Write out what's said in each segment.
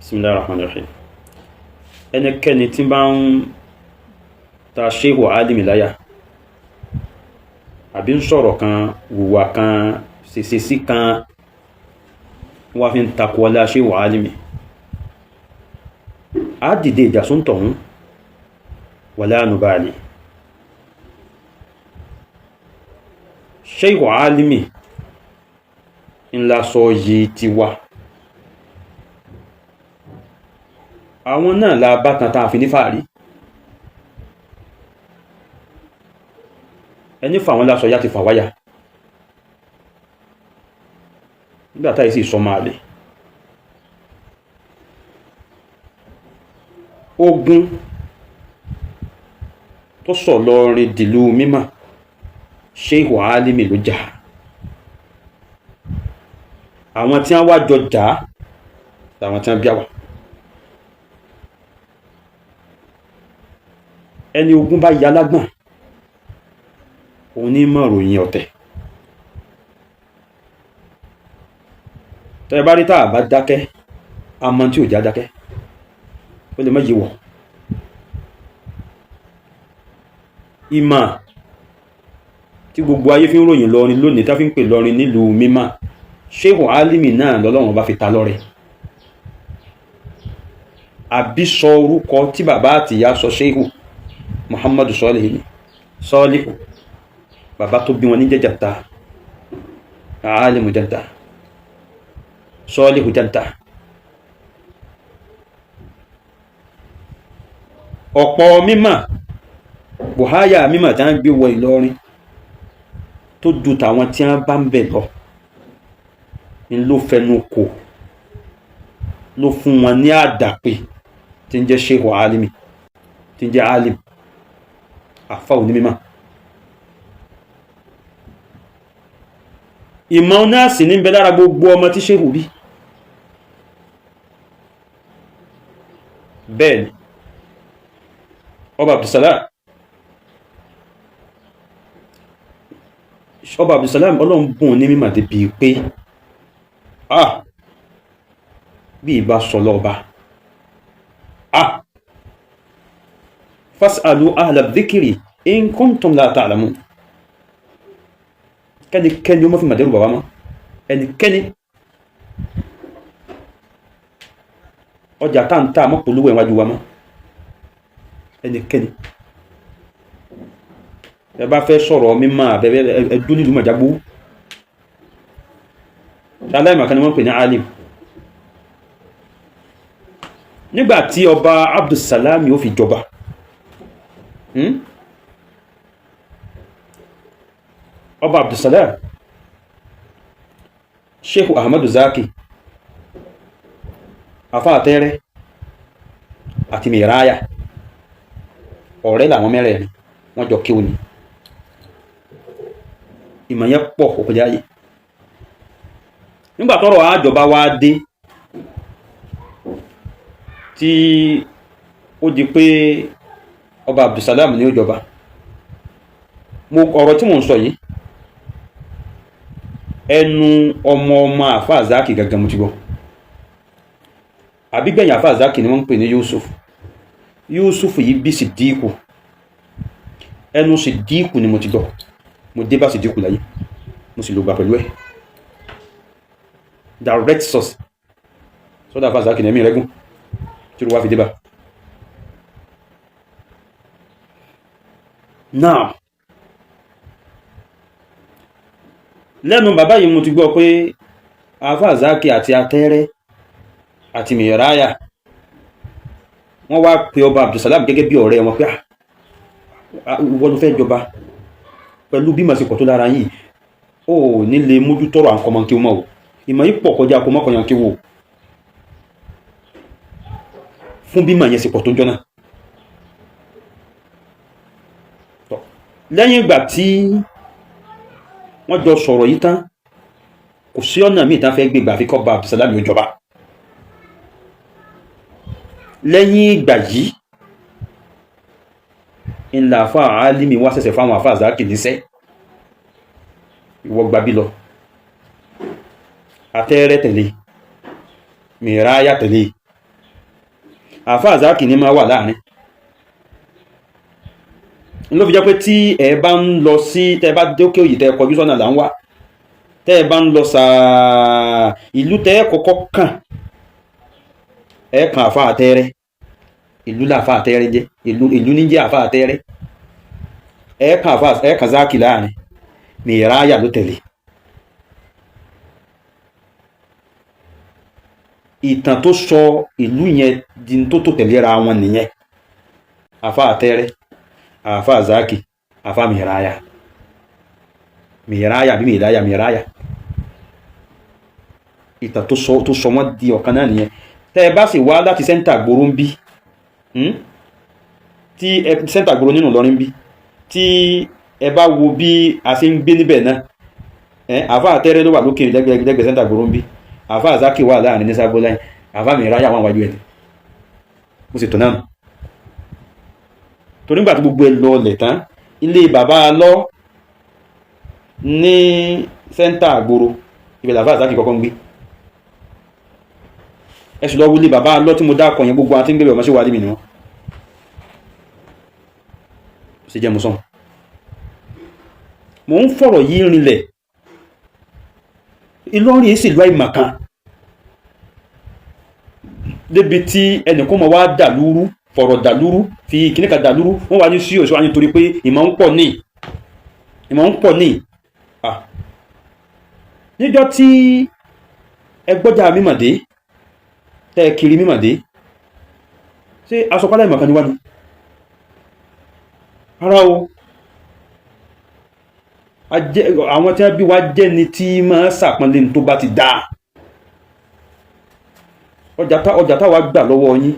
Bismillahir Rahmanir Rahim. Ẹnikẹ́ni tí bá ń ta ṣéhù álìmì láyà àbí ń sọ̀rọ̀ kan, wùwà kan, ṣèṣesí kan, wọ́n fi ń takò ọlá ṣéhù álìmì, á dìde ìjà sóńtọ̀hún wala nubali. Ṣéhù álìmì ńlá sọ yìí ti wà, àwọn náà la bá tan tàà fi ní fàárí. Ẹni fà wọn lásọ yá ti fà wáyà nígbàtá ìsì sọ máa lè. Ogun tó sọ lọrin dìlú mímọ̀ Ṣéhù álìmì ló jà. Àwọn tí wọ́n wá jọ jà láwọn tí wọ́n bí àwà. Ẹni ogun bá yá lágbọ̀n òun ní mọ̀ ròyìn ọ̀tẹ̀. Tẹ́ bá rí tàà bá dákẹ́, a mọ̀ tí ò já dákẹ́, ó lè méjì wọ̀. Ìmọ̀ tí gbogbo ayé fi ń ròyìn lọrin lónìí, tá fi ń pè lọrin nílùú mímọ̀, Ṣéhù álìmì náà lọ́lọ́run bá fi ta lọ́rẹ. Àbí sọ orúkọ tí bàbá àti ìyá sọ Ṣéhù Muhammadu Sọ́líhù, bàbá tó bí wọn ní jẹ́ Janta, Álìmù Janta, Sọ́líhù Janta. Ọ̀pọ̀ mímọ̀, bùháyà mímọ̀ tí wọ́n gbé wọ Ìlọrin tó ju tàwọn tí wọ́n bá ń bẹ̀ lọ, ni ló fẹnu kò, ló fún wọn ní àdàpè tí ń jẹ́ Ṣéhù álìmì, tí ń jẹ́ álìm, àfá òní mímọ̀. Ìmọ̀ náà sì ní bẹ lára gbogbo ọmọ tí Ṣéhù bí. Bẹ́ẹ̀ni, ọba Abdulsalam Ọlọ́run bùn ní mímọ̀ débi pé bí ìbá sọ lọ́ọ̀bá, fas'alu ahla dhikri in kuntum la ta'lamun. Kẹ́ni ó mọ́ fi màdẹ́rù bàbá mọ́, ẹnikẹ́ni ọjà táǹtà mọ́ polówó ẹ̀wájú wa mọ́, ẹnikẹ́ni ẹ bá fẹ́ sọ̀rọ̀ mímọ̀ àbẹ́bẹ́ ẹdún nílùú màjágbó, aláìmọ̀kan ni wọ́n pè ní alim. Nígbàtí ọba Abdulsalami ó fi jọba, ọba Abdulsalam, Ṣéhù Ahmadu Zaki, afá àtẹ́rẹ́ àti Mìráyà, ọ̀rẹ́ làwọn mẹ́rẹ̀ẹ̀rin, wọ́n jọ kí o ní. Ìmọ̀ yẹn pọ̀ òkúnjẹ́ ayé. Nígbàtọ́rọ̀ àjọba wá dé, tí ó di pé ọba Abdulsalam ní ó jọba, ọ̀rọ̀ tí mo ń sọ yìí ẹnu ọmọ àfá Zaki gangan mo ti gbọ́. Àbígbẹ̀yìn àfá Zaki ni wọ́n ń pè ní Yusuf yìí bí Siddiqu, ẹnu Siddiqu ni mo ti gbọ́. Mo dé bá Siddiqu láyé, mo sì lò gbà pẹ̀lú ẹ̀, direct source sọ́dọ̀ àfá Zaki ní ẹ̀mí rẹ́gùn tí ó wá fi dé bá. Now, lẹ́nu bàbá yìí mo ti gbọ́ pé àfá Zaki àti Atẹ́rẹ́ àti Mìráyà wọ́n wá pe ọba Abdulsalam gẹ́gẹ́ bí ọ̀rẹ́ wọn pé wọ́n ló fẹ́ jọba pẹ̀lú bí màsíkọ̀ tó lára yìí, ó nílé mójú tọ́rọ àkọmọ kí ó mọ̀. Ìmọ̀ yìí pọ̀ kọjá kó mọ́kànlá kí wò fún bí màá yẹn sì pọ̀ tó jọ́nà. Lẹ́yìn ìgbà tí wọ́n jọ sọ̀rọ̀ yìí tán, kò sí ọ̀nà míì tán fẹ́ gbégbà fi kọ́ bá Abdulsalam ó jọba. Lẹ́yìn ìgbà yìí ńlá àfá álìmì wá ṣẹ̀ṣẹ̀ fáwọn àfá Zaki níṣẹ́, ìwọ gbàbí lọ, Atẹ́rẹ́ tẹ̀lé, Mìráyà tẹ̀lé, àfáà Zaki ní máa wà láàrin. ló fi jẹ́ pé tí ẹ bá ń lọ sí tẹ́ bá dókè òyì tẹ́ kọjú sọ́nà là ń wá, tẹ́ bá ń lọ sàá ìlú tẹ́ kọ́kọ́ kàn ẹ kàn àfáà Tẹ́rẹ́. ìlú làfáà Tẹ́rẹ́ jẹ́, ìlú ní jẹ́ àfáà Tẹ́rẹ́. ẹ kàn Zaki láàrin, Mìráyà ló tẹ̀lé. ìtàn tó sọ ìlú yẹn di tó tẹ̀léra wọn nìyẹn. àfáà Tẹ́rẹ́, àfáà Zaki, àfáà Mìráyà bí Mìráyà. ìtàn tó sọ wọ́n di ọ̀kan náà nìyẹn. tẹ́ bá sì wá láti sẹ́ńtà gbòòrò ń bí, tí sẹ́ńtà gbòòrò nínú Ìlọrin bí, tí ẹ bá wo bí a ṣe ń gbé níbẹ̀ náà, àfáà Tẹ́rẹ́ ló wà lókè lẹ́gbẹ̀ẹ́ sẹ́ńtà gbòòrò ń bí, àfáà Zaki wà láàrin ní sábó láì, àfáà Mìráyà wà wájú ẹ̀. bó ṣe tọ̀ náà torí nígbà tí gbogbo ẹ lọ lẹ̀ tán, ilé bàbá lọ ní sẹ́ńtà gbòòrò ibẹ̀ làfáà Zaki kọ́kọ́ ń gbé. ẹ̀sùn lọ wọlé bàbá lọ tí mo dákọ̀ yẹn, gbogbo àti ń gbẹ̀rẹ̀ ọmọ sí wà lè mìíràn sí jẹ́ mùsàn. mo ń fọ̀rọ̀ yìí rinlẹ̀, Ìlọrin sì lọ ìmọ̀kan débi tí ẹnìkan mọ̀ wá dàlúrú, fọ̀rọ̀ dàlúrú, fi kìníkà dàlúrú, wọ́n wá ní sí òṣùwà nítorí pé ìmọ̀ ń pọ̀ ní. níjọ́ tí ẹgbọ́jà mímọ̀dé tẹ́ kiri mímọ̀dé, ṣé asọpálẹ̀ ìmọ̀kan ni wá ní? ara o, àwọn tí wọ́n bí wá jẹ́ ni tí máa sàpọ́nlé tó bá ti dáa. ọjà táwa gbà lọ́wọ́ yín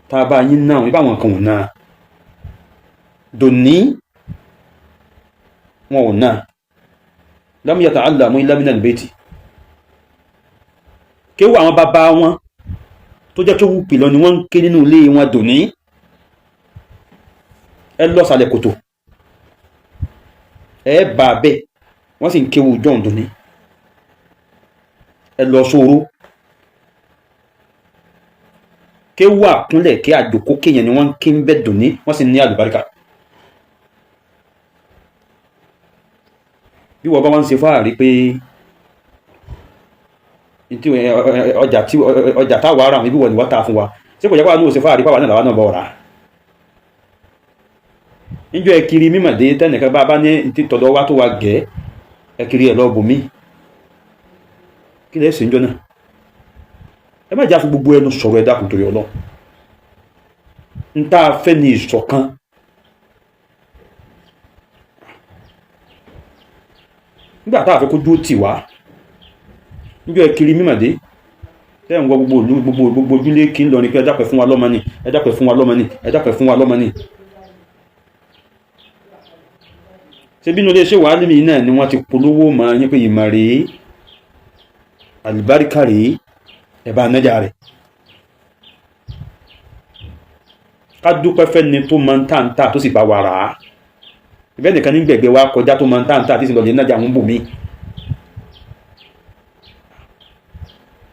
tá a bá yín náà nípa àwọn kan ò náà dòní, wọn ò náà lam yata'allamu illa min al-bayti. kéwú àwọn bàbá wọn tó jẹ́ kéwú pìlọ ni wọ́n ń ké nínú ilé wọn dòní. ẹ lọ sàlẹ̀ kòtò ẹ bà bẹ́ẹ̀ wọ́n sì ń kéwú john dòní. ẹ lọ sóró kéwú àkúnlẹ̀ kí àjòkó kéyàn ni wọ́n ń ké ń bẹ́ dòní, wọ́n sì ní àlùbáríkà. bí wọ́n bá wọ́n ń ṣe fáàrí pé ọjà táwà ara mi bí wọ́n ni wọ́n ta fún wa, ṣé kò jẹ́ pàwọn ní òṣè fáàrí pàwọn náà náà bọ̀ rà. níjọ́ ẹkiri mímọ̀dé tẹ́nìkan bá ní títọ̀dọ̀ wá tó wà gẹ́ ẹkiri ẹ̀ lọ́ọ̀bù mí, kí lẹ́ sí ń jọ náà? ẹ má jà fún gbogbo ẹnu sọ̀rọ̀ ẹ̀dá kùn torí Ọlọ́run. ń tá a fẹ́ ní ìṣọ̀kan. nígbà tá a fẹ́ kó dúró tì wá, níjọ́ ẹkiri mímọ̀dé tẹ́ ń wọ gbogbo ojúlé kí ń lọ ní pé ẹ dákẹ́ fún wa lọ́mọ ni, ẹ dákẹ́ fún wa lọ́mọ ni, ẹ dákẹ́ fún wa lọ́mọ ni. ṣe bínú ilé iṣẹ́ wàhálì mi náà ni wọ́n ti polówó máa yín pé ìmọ̀ rèé, àlùbáríkà rèé, ẹ̀bá anájà rẹ̀. ká dúpẹ́ fẹ́ni tó máa ń tàǹtà tó sì bá wa rà á. ìbẹ́ nìkan ní gbẹ̀gbẹ̀ wa kọjá tó máa ń tàǹtà tí sì lọ lè nájà ń bù mí.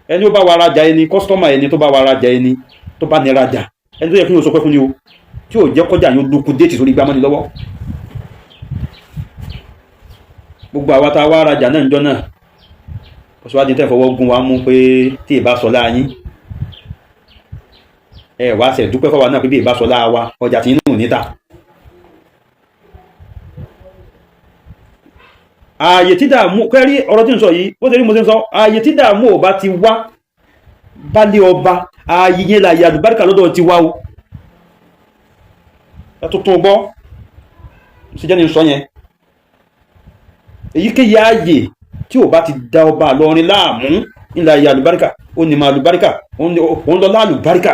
ẹni ó bá wa rajà ẹni, kọ́sítọ́mà ẹni tó bá wa rajà ẹni tó bá ní rajà, ẹni tó yẹ kí ni ó sọ pé fún ni o, tí ò jẹ́ kọjá yóò lókù déètì sórí gbámọ́ni lọ́wọ́. gbogbo àwa tá a wá rajà náà níjọ́ náà, ọ̀ṣọ́wádìí tẹ́ fọwọ́ gún wa mú pé tí ìbá sọ láàyín ẹ wá ṣe dúpẹ́ fọwọ́ náà pé bí ìbá sọ láàwá ọjà tí inú níta. ààyè tí dààmú kẹ́rí ọ̀rọ̀ tí ń sọ yìí ó ṣe rí mo ṣe ń sọ, ààyè tí dààmú ò bá ti wá bálé ọba, ààyè yẹn láàyè àlùbáríkà lọ́dọ̀ ti wá o. ẹ tó tó gbọ́ ṣe jẹ́ ní sọ yẹn, èyíkéyìí ààyè tí ò bá ti dá ọba Ìlọrin láàmú nílà ìyà àlùbáríkà, ó ní ma àlùbáríkà, òun lọ láàlùbáríkà.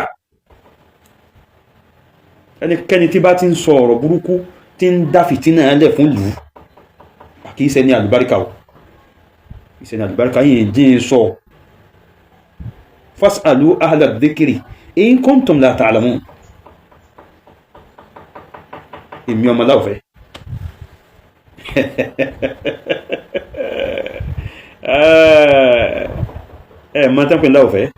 ẹnikẹ́ni tí bá ti ń sọ ọ̀rọ̀ burúkú tí ń dá fìtínà ẹlẹ̀ fún lù ú, kìí ṣe ní àlùbáríkà o, kìí ṣe ní àlùbáríkà yìí dín sọ. fas'alu ahla dhikri in kuntum la ta'lamun. èmi ọmọ láwùfẹ́ mọ́ tán pé láwùfẹ́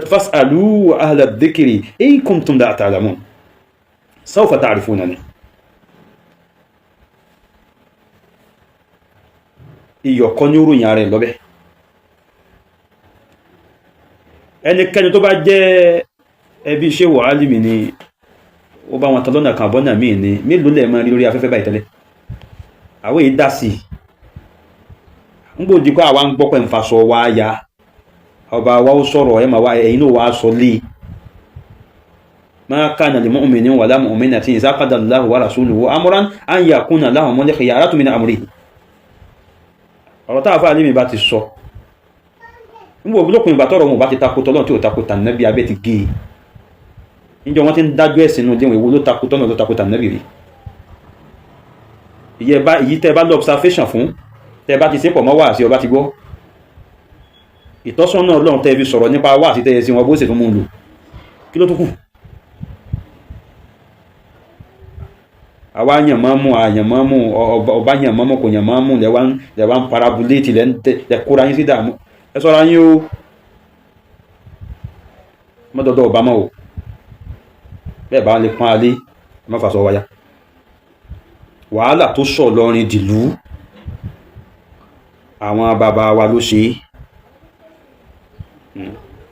fas'alu ahla dhikri in kuntum la ta'lamun sawfa ta'rifunani. Iyọ̀kọ́ ní òròyìn ààrẹ lọ́bẹ̀. Ẹnikẹ́ni tó bá jẹ́ ẹbí Shehu Alimi ni ó bá wọn tọ́lọ́nà kan bọ́nà míì ni mélòó lẹ̀ máa rí lórí afẹ́fẹ́ báyìí tẹ́lẹ̀. Àwọn èyí dá sí ń gbòdì kọ́ àwa ń gbọ́pẹ̀ ń fasọ wá ya ọba wa ó sọ̀rọ̀ ẹ̀ máa wá ẹ̀yin náà wá sọ lé. Ma kana li mu'minin wala mu'minatin idha qada Allahu wa rasuluhu amran an yakuna lahumul khiyaratu min amrihi. Ọ̀rọ̀ táà fà Alimi bá ti sọ nígbò lókùn ìgbà tọ́rọ̀ wọn bá ti takò tọ́lọ́n tí ó takò tànẹ́bí abẹ́ ti gé níjọ wọ́n ti ń dájú ẹ̀sìn inú díwọ̀n ìwò ló takò tọ́nà ló takò tànẹ́bí rí. Èyí tẹ́ bá lọ observation fún tẹ́ bá ti sí pọ̀ mọ́ wà sí ọba ti gbọ́ ìtọ́sọ́nà Ọlọ́run tẹ́ fi sọ̀rọ̀ nípa wà sí tẹ́yẹ sí wọn bó sì tún mú un lò kí ló tó kù. Àwa yàn máa mú àyàn máa mú ọba yàn máa mú kò yàn máa mú lẹ́wà ń parabuléètì lẹ́kúra yín sí dààmú ẹ ṣọ́ra yín o mọ́dọ̀dọ̀ ọba mọ́ o bẹ́ẹ̀ bá lè pọ́n alé má fàṣọ wáyá. Wàhálà tó sọ̀ lọ́rin dìlú àwọn bàbá wa ló ṣe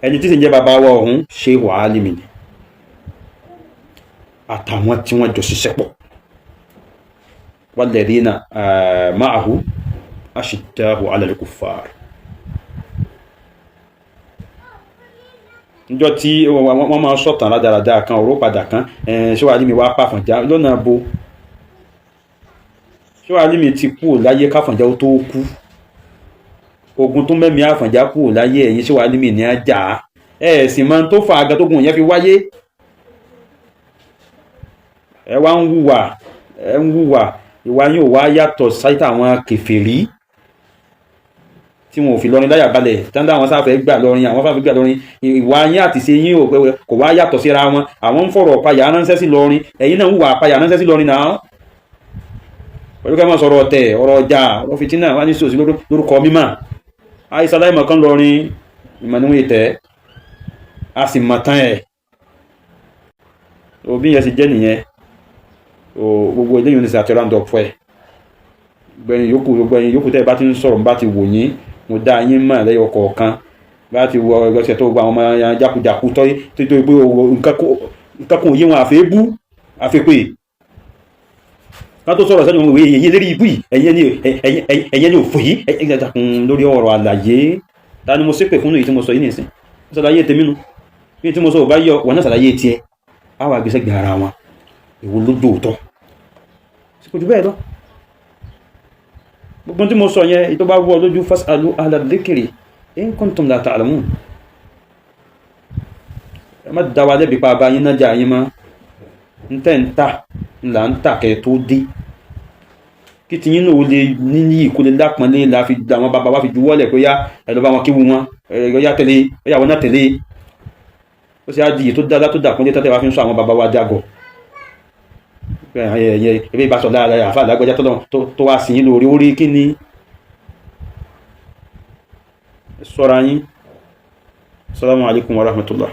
ẹni tí sì ń jẹ́ bàbá wa ọ̀hún Shehu Alimi ni àtàwọn tí wọ́n jọ ṣiṣẹ́ pọ̀. والذين معه أشداء على الكفار. Níjọ́ tí wọ́n máa sọ̀tàn rádaràdà kan ọ̀rọ̀ padà kan Shehu Alimi wá pàfànjá lọ́nà bo Shehu Alimi ti kú láyé káfànjá ó tó kú ogun tó mẹ́mí àfànjá kú láyé ẹ̀yìn Shehu Alimi ní ajá sì máa tó fa aga tógun yẹn fi wáyé ẹ wá ń wùwà ìwà yín ò wá yàtọ̀ sáìtà àwọn kèfèrí tí wọn ò fi lọrin láyà balẹ̀ tàndà àwọn sáfẹ́ gbà lọrin àwọn fàfẹ́ gbà lọrin ìwà yín àti ṣe yín kò wá yàtọ̀ síra wọn àwọn ń fọ̀rọ̀ payà ránṣẹ́ sí lọrin ẹ̀yin náà ń wà payà ránṣẹ́ sí lọrin náà pẹ̀lú ká máa sọ̀rọ̀ ọ̀tẹ̀ ọ̀rọ̀ ọjà ọ̀rọ̀ fìtínà wá ní sòsí lórúkọ mímọ̀ àìsàláìmọ̀ kan lọrin ìmọ̀ níwọ̀n ìtẹ́ a sì mọ̀ tán ẹ̀ òbí yẹn sì jẹ́ nìyẹn gbogbo eléyìí ní sàtẹ́rà ń dọ̀pọ̀ ẹ̀ gbẹ̀yìn yòókù tẹ́ bá ti ń sọ̀rọ̀ bá ti wò yín mo dá yín mọ̀ lẹ́yọ kọ̀ọ̀kan bá ti wọ ẹgbẹ́sẹ̀ tó gba àwọn ọmọ jákujàku tó pé nǹkan kan òye wọn àfẹ́pẹ́ ká tó sọ̀rọ̀ sẹ́nu òwe èyí lérí ibú yìí ẹ̀yẹ ni òfò yìí ẹ̀yẹ lórí ọ̀rọ̀ àlàyé ta ni mo ṣépè fún èyí tí mo sọ yìí nìsín ṣàlàyé tèmínú bí tí mo sọ ò bá yọ wọn náà ṣàlàyé tiẹ̀ á wà gbèsè gbé ara wọn èwo ló dòótọ́ kò jù bẹ́ẹ̀ lọ gbogbo tí mo sọ yẹn ìtọ́ bá wọ́ lójú fas'alu ahla dhikri in kuntum la ta'lamun. ẹ má dáwà lẹ́bi pa bá yín náà jà yín mọ́ ń tẹ́ ń tà ńlá ń tà kẹ́ tó dé kí ti yín náà ó lè níyì kó lè lápọnlé la fi àwọn bàbá wa fi juwọ́lẹ̀ pé yá ẹ lọ bá wọn kíwu wọn ẹ̀yà tẹ̀lé ẹ̀yà wọn náà tẹ̀lé ó sì á di tó dáadáa tó dàpọ́nlé tọ́tẹ̀ wá fi ń sọ àwọn bàbá wa dàgọ̀ ẹbí bá sọ lára àfà lágbẹ́já tó wá sí lórí orí kí ni ṣọ́ra yín. Assalamu alaikum warahmatullah.